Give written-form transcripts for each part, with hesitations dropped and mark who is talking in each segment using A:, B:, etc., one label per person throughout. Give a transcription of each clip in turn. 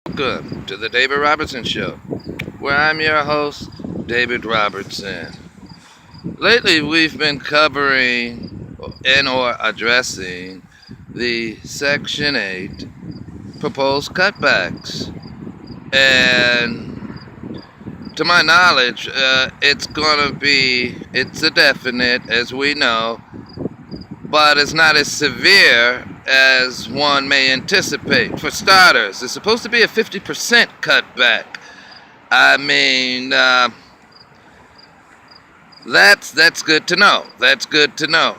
A: Welcome to the David Robertson Show, where I'm your host, David Robertson. Lately, we've been covering and/or addressing the Section 8 proposed cutbacks. And to my knowledge, it's a definite, as we know, but it's not as severe as one may anticipate. For starters, it's supposed to be a 50% cutback. I mean, that's good to know. That's good to know.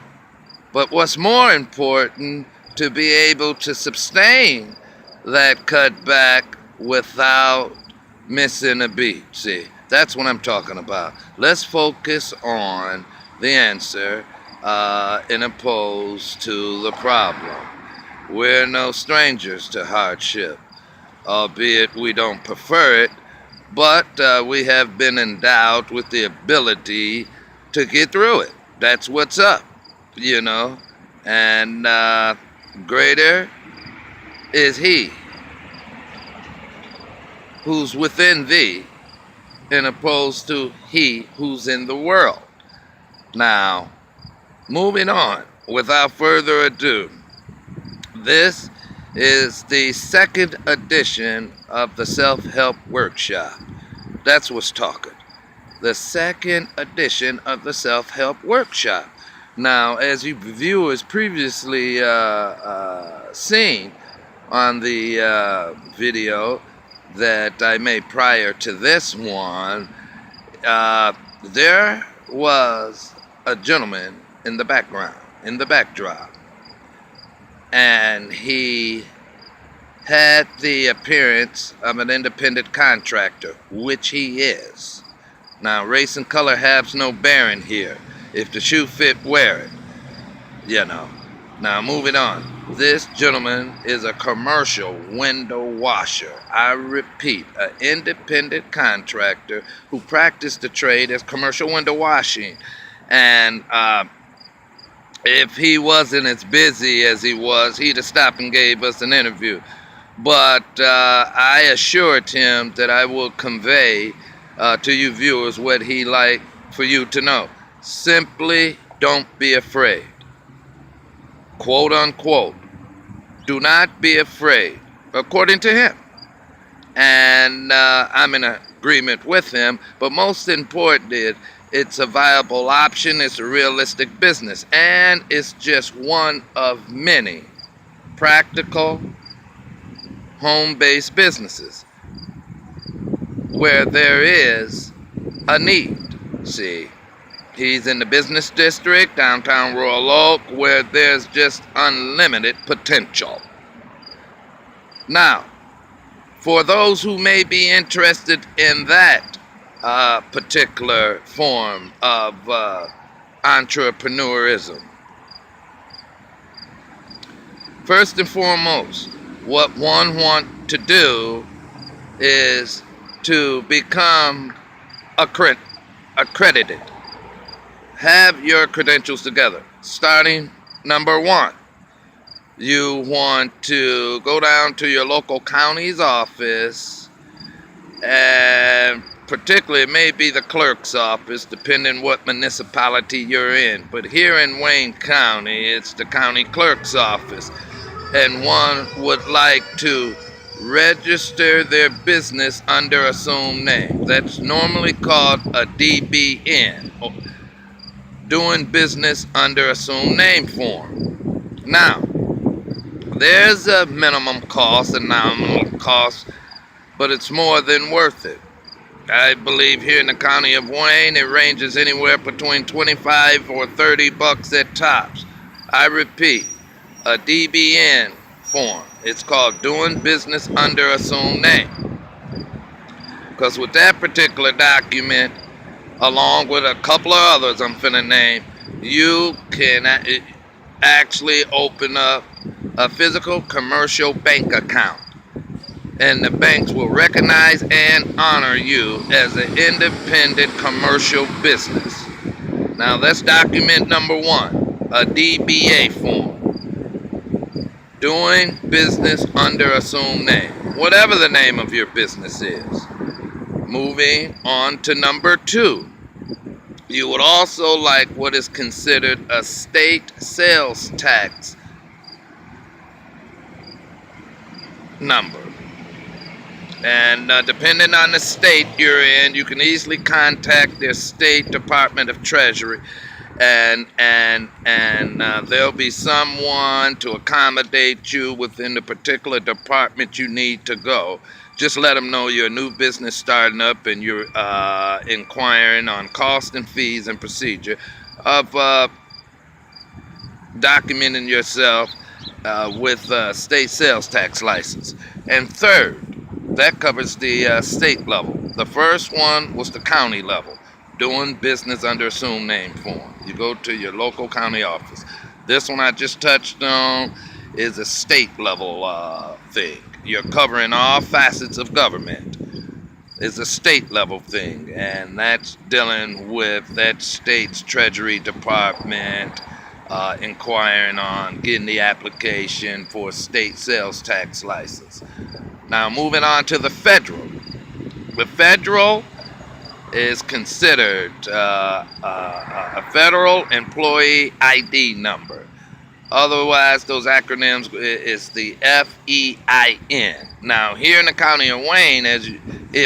A: But what's more important, to be able to sustain that cutback without missing a beat. See, that's what I'm talking about. Let's focus on the answer and opposed to the problem. We're no strangers to hardship, albeit we don't prefer it, but we have been endowed with the ability to get through it. That's what's up, you know. And greater is He who's within thee, and opposed to He who's in the world. Now, moving on, without further ado, this is the second edition of the Self-Help Workshop. That's what's talking. The second edition of the Self-Help Workshop. Now, as you viewers previously seen on the video that I made prior to this one, there was a gentleman in the background, in the backdrop, and he had the appearance of an independent contractor, which he is. Now, race and color has no bearing here. If the shoe fit, wear it, you know. Now, moving on. This gentleman is a commercial window washer. I repeat, an independent contractor who practiced the trade as commercial window washing. And if he wasn't as busy as he was, he'd have stopped and gave us an interview. But I assured him that I will convey to you viewers what he'd like for you to know. Simply don't be afraid. Quote unquote. Do not be afraid, according to him. And I'm in agreement with him, but most important is it's a viable option, it's a realistic business, and it's just one of many practical home-based businesses where there is a need. See, he's in the business district, downtown Royal Oak, where there's just unlimited potential. Now, for those who may be interested in that particular form of entrepreneurism, first and foremost, what one wants to do is to become accredited. Have your credentials together. Starting number one, you want to go down to your local county's office, and particularly it may be the clerk's office, depending what municipality you're in. But here in Wayne County, it's the county clerk's office, and one would like to register their business under assumed name. That's normally called a DBN, doing business under assumed name form. Now, there's a minimum cost, a nominal cost, but it's more than worth it. I believe here in the county of Wayne, it ranges anywhere between 25 or 30 bucks at tops. I repeat, a DBN form. It's called doing business under assumed name. Because with that particular document, along with a couple of others I'm finna name, you can actually open up a physical commercial bank account. And the banks will recognize and honor you as an independent commercial business. Now that's document number one, a DBA form. Doing business under assumed name, whatever the name of your business is. Moving on to number 2. You would also like what is considered a state sales tax number. And depending on the state you're in, you can easily contact their state Department of Treasury, and there'll be someone to accommodate you within the particular department you need to go. Just let them know you're a new business starting up and you're inquiring on cost and fees and procedure of documenting yourself with a state sales tax license. And third, that covers the state level. The first one was the county level, doing business under assumed name form. You go to your local county office. This one I just touched on is a state level thing. You're covering all facets of government. It's a state level thing, and that's dealing with that state's Treasury Department, inquiring on getting the application for a state sales tax license. Now moving on to the federal. The federal is considered a federal employee ID number. Otherwise, those acronyms is the FEIN. Now, here in the county of Wayne,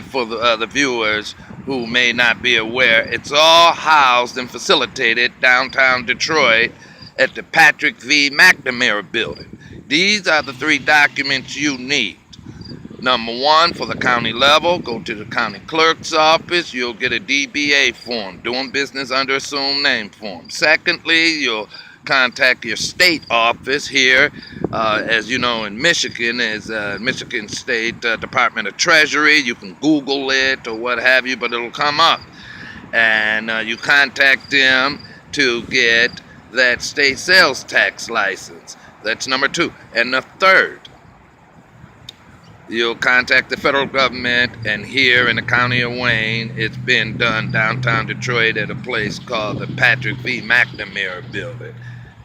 A: for the viewers who may not be aware, it's all housed and facilitated downtown Detroit at the Patrick V. McNamara building. These are the 3 documents you need. Number 1, for the county level, go to the county clerk's office. You'll get a DBA form, doing business under assumed name form. Secondly, you'll contact your state office here. As you know, in Michigan is Michigan State Department of Treasury. You can Google it or what have you, but it'll come up. And you contact them to get that state sales tax license. That's number 2. And the third, you'll contact the federal government, and here in the county of Wayne, it's been done downtown Detroit at a place called the Patrick V. McNamara building.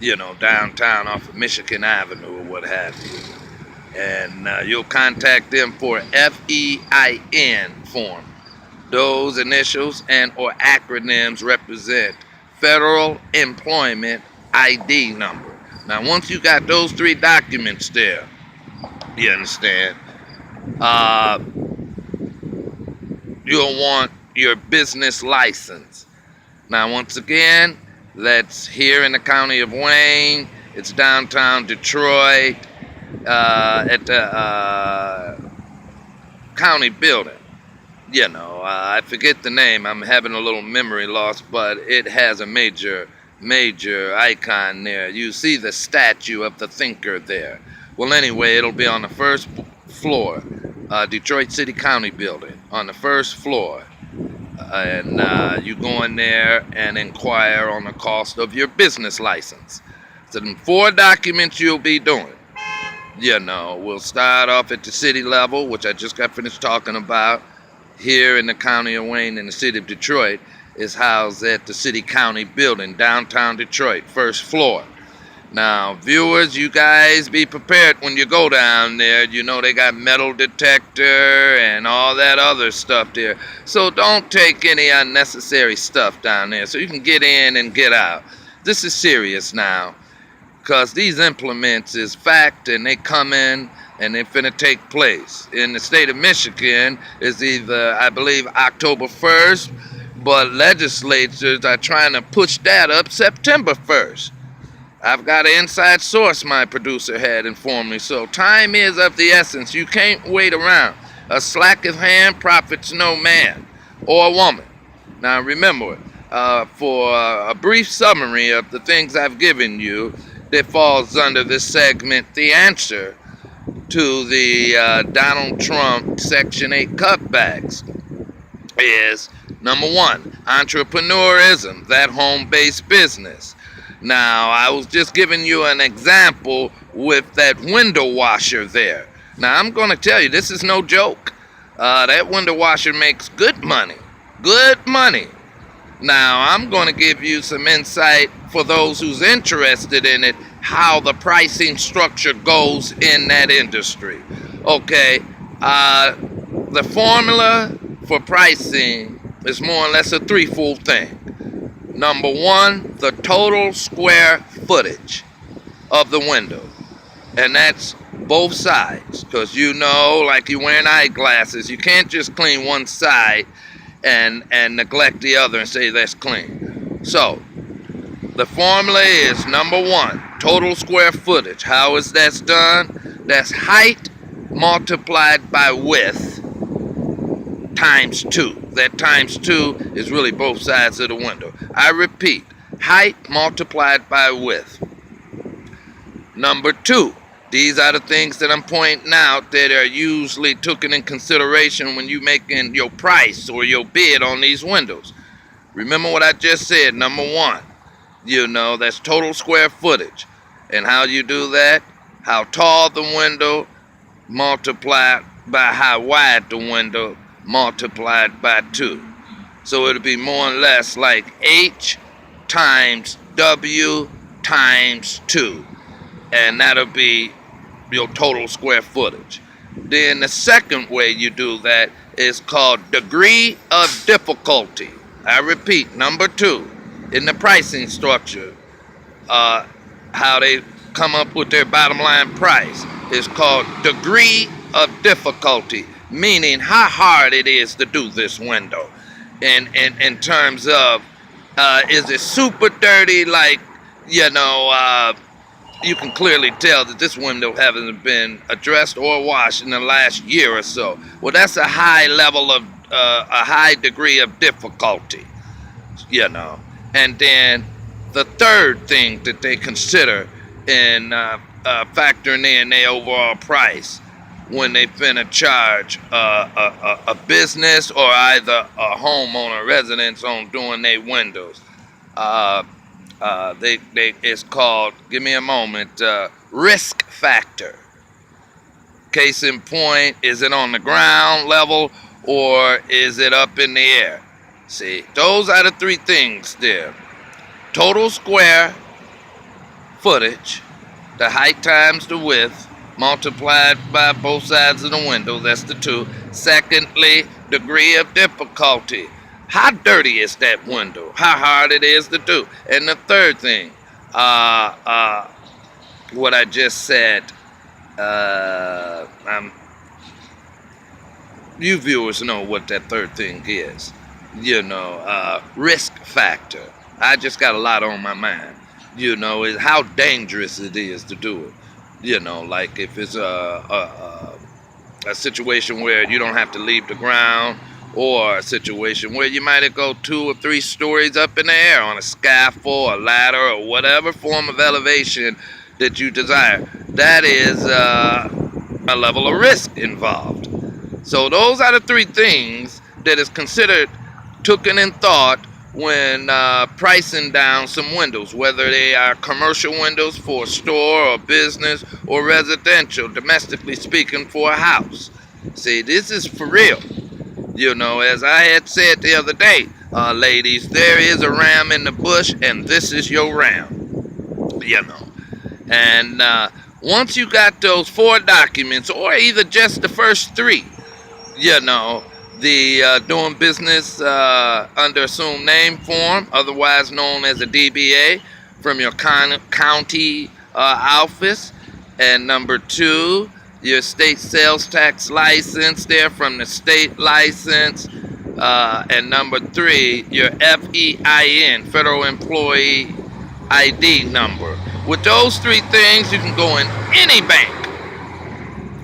A: You know, downtown off of Michigan Avenue or what have you. And you'll contact them for a FEIN form. Those initials and or acronyms represent Federal Employment ID number. Now, once you got those 3 documents there, you understand, you'll want your business license. Now, once again, that's here in the county of Wayne. It's downtown Detroit at the county building. You know, I forget the name. I'm having a little memory loss, but it has a major icon there. You see the statue of the thinker there. Well, anyway, it'll be on the first floor, Detroit City County building, on the first floor. And you go in there and inquire on the cost of your business license. So the 4 documents you'll be doing. You know, we'll start off at the city level, which I just got finished talking about. Here in the county of Wayne in the city of Detroit is housed at the City County building, downtown Detroit, first floor. Now, viewers, you guys be prepared when you go down there. You know they got metal detector and all that other stuff there. So don't take any unnecessary stuff down there so you can get in and get out. This is serious now, because these implements is fact and they come in and they finna take place. In the state of Michigan is either, I believe, October 1st, but legislatures are trying to push that up September 1st. I've got an inside source my producer had informed me, so time is of the essence. You can't wait around. A slacketh hand profits no man or woman. Now remember, for a brief summary of the things I've given you that falls under this segment, the answer to the Donald Trump Section 8 cutbacks is, number 1, entrepreneurism, that home-based business. Now, I was just giving you an example with that window washer there. Now, I'm going to tell you, this is no joke. That window washer makes good money. Good money. Now, I'm going to give you some insight for those who's interested in it, how the pricing structure goes in that industry. Okay, the formula for pricing is more or less a threefold thing. Number one, the total square footage of the window, and that's both sides, because like you're wearing eyeglasses, you can't just clean one side and neglect the other and say that's clean. So the formula is number one, total square footage. How is that done? That's height multiplied by width times 2. That times 2 is really both sides of the window. I repeat, height multiplied by width. Number 2, these are the things that I'm pointing out that are usually taken in consideration when you making your price or your bid on these windows. Remember what I just said. Number 1, that's total square footage. And how you do that? How tall the window multiplied by how wide the window multiplied by 2. So it'll be more or less like H times W times 2. And that'll be your total square footage. Then the second way you do that is called degree of difficulty. I repeat, number 2, in the pricing structure, how they come up with their bottom line price is called degree of difficulty, meaning how hard it is to do this window. And in terms of, is it super dirty, like, you can clearly tell that this window hasn't been addressed or washed in the last year or so. Well, that's a high level of, a high degree of difficulty, And then the third thing that they consider in factoring in their overall price when they finna charge a business or either a homeowner residence on doing their windows. It's called, give me a moment, risk factor. Case in point, is it on the ground level or is it up in the air? See, those are the 3 things there. Total square footage, the height times the width, multiplied by both sides of the window, that's the 2. Secondly, degree of difficulty. How dirty is that window? How hard it is to do? And the third thing, what I just said, you viewers know what that third thing is. Risk factor. I just got a lot on my mind. Is how dangerous it is to do it. Like if it's a situation where you don't have to leave the ground, or a situation where you might go 2 or 3 stories up in the air on a scaffold, a ladder, or whatever form of elevation that you desire. That is a level of risk involved. So those are the 3 things that is considered, taken in thought when pricing down some windows, whether they are commercial windows for a store or business or residential, domestically speaking, for a house. See, this is for real. As I had said the other day, ladies, there is a ram in the bush, and this is your ram. And once you got those 4 documents, or either just the first 3, the doing business under assumed name form, otherwise known as a DBA, from your county office, and number 2, your state sales tax license there from the state license, and number 3, your FEIN, Federal Employee ID number. With those 3 things, you can go in any bank,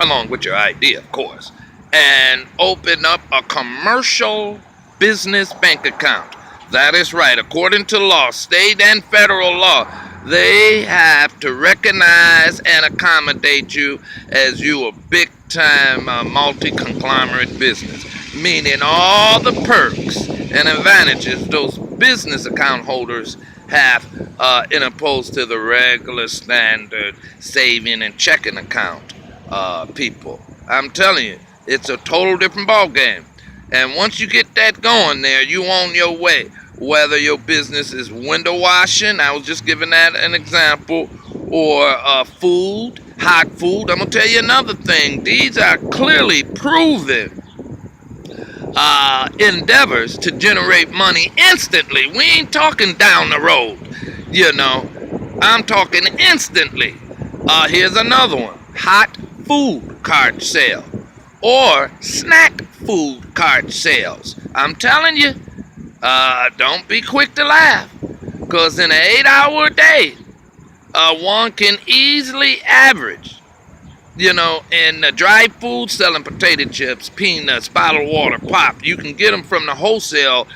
A: along with your ID, of course, and open up a commercial business bank account. That is right. According to law, state and federal law, they have to recognize and accommodate you as you a big-time multi-conglomerate business, meaning all the perks and advantages those business account holders have in opposed to the regular standard saving and checking account people. I'm telling you, it's a total different ball game. And once you get that going there, you on your way. whether your business is window washing, I was just giving that an example, or food, hot food. I'm going to tell you another thing. These are clearly proven endeavors to generate money instantly. We ain't talking down the road, you know. I'm talking instantly. Here's another one. Hot food cart sale or snack food cart sales. I'm telling you, don't be quick to laugh, because in an 8-hour day, one can easily average, in the dry food, selling potato chips, peanuts, bottled water, pop. You can get them from the wholesale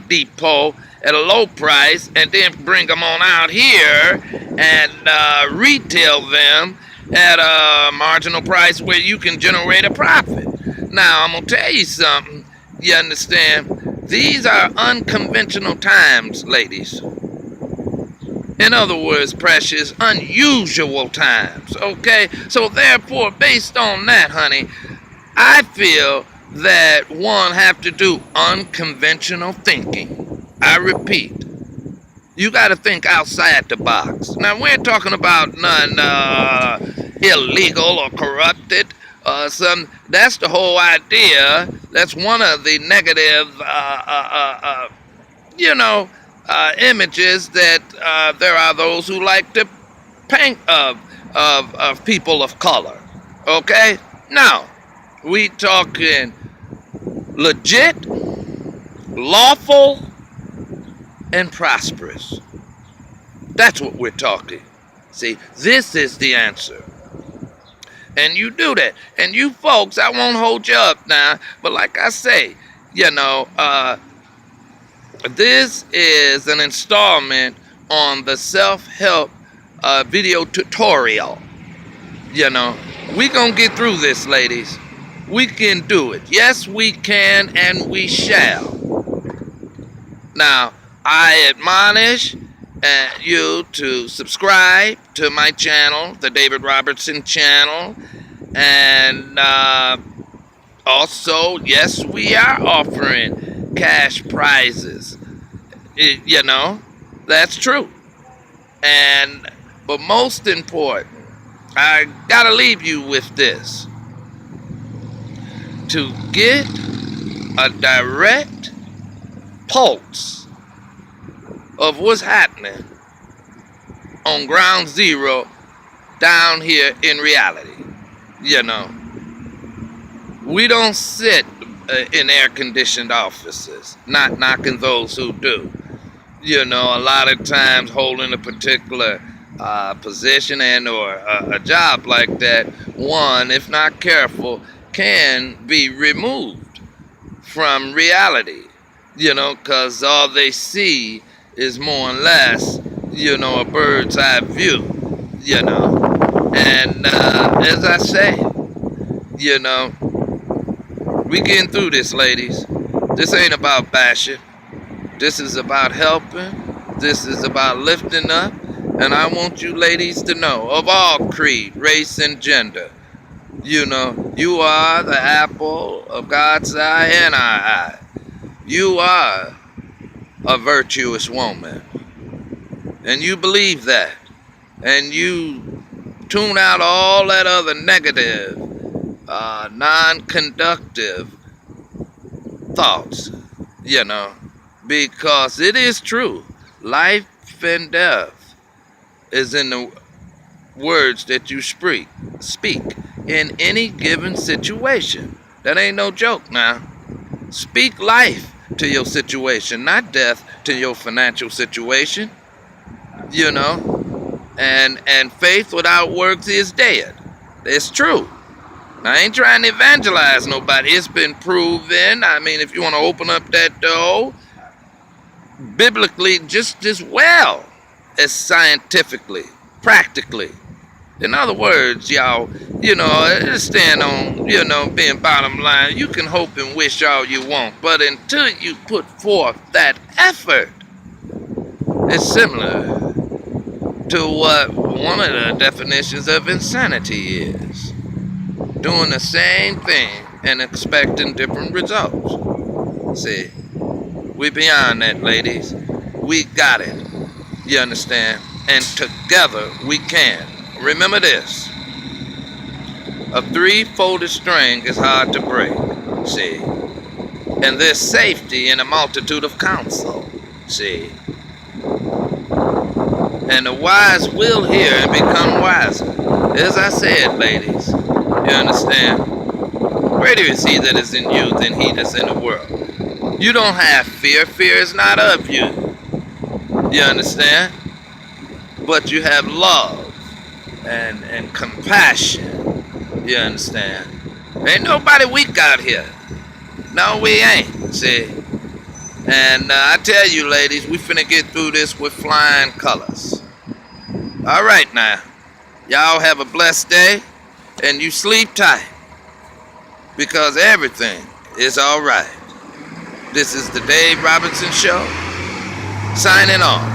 A: depot at a low price, and then bring them on out here and retail them at a marginal price where you can generate a profit. Now, I'm going to tell you something. You understand? These are unconventional times, ladies. In other words, precious, unusual times, okay? So therefore, based on that, honey, I feel that one have to do unconventional thinking. I repeat, you got to think outside the box. Now, we're talking about none illegal or corrupted. That's the whole idea. That's one of the negative, images that there are those who like to paint of people of color. Okay? Now, we talking legit, lawful, and prosperous. That's what we're talking. See, this is the answer. And you do that. And you folks, I won't hold you up now, but like I say, this is an installment on the self-help video tutorial. We gonna get through this, ladies. We can do it. Yes, we can, and we shall. Now, I admonish you to subscribe to my channel, the David Robertson channel, and also, yes, we are offering cash prizes. That's true. But most important, I gotta leave you with this. To get a direct pulse of what's happening on ground zero down here in reality. We don't sit in air-conditioned offices, not knocking those who do. A lot of times holding a particular position and or a job like that, one, if not careful, can be removed from reality, because all they see is more or less, a bird's eye view, and as I say, we getting through this, ladies. This ain't about bashing. This is about helping. This is about lifting up. And I want you ladies to know, of all creed, race, and gender, you are the apple of God's eye and our eye. You are a virtuous woman. And you believe that. And you tune out all that other negative, non-conductive thoughts, because it is true. Life and death is in the words that you speak in any given situation. That ain't no joke now. Speak life to your situation, not death to your financial situation. And faith without works is dead. It's true. I ain't trying to evangelize nobody. It's been proven. I mean, if you want to open up that door, biblically, just as well as scientifically, practically. In other words, y'all, stand on, being bottom line. You can hope and wish all you want, but until you put forth that effort, it's similar to what one of the definitions of insanity is. Doing the same thing and expecting different results. See, We beyond that, ladies. We got it. You understand? And together we can. Remember this. A three-folded string is hard to break. See? And there's safety in a multitude of counsel. See? And the wise will hear and become wiser. As I said, ladies, you understand? Greater is he that is in you than he that's in the world. You don't have fear. Fear is not of you. You understand? But you have love and compassion. You understand? Ain't nobody weak out here. No, we ain't. See? And I tell you, ladies, we finna get through this with flying colors. All right now. Y'all have a blessed day, and you sleep tight, because everything is all right. This is the Dave Robinson Show, signing off.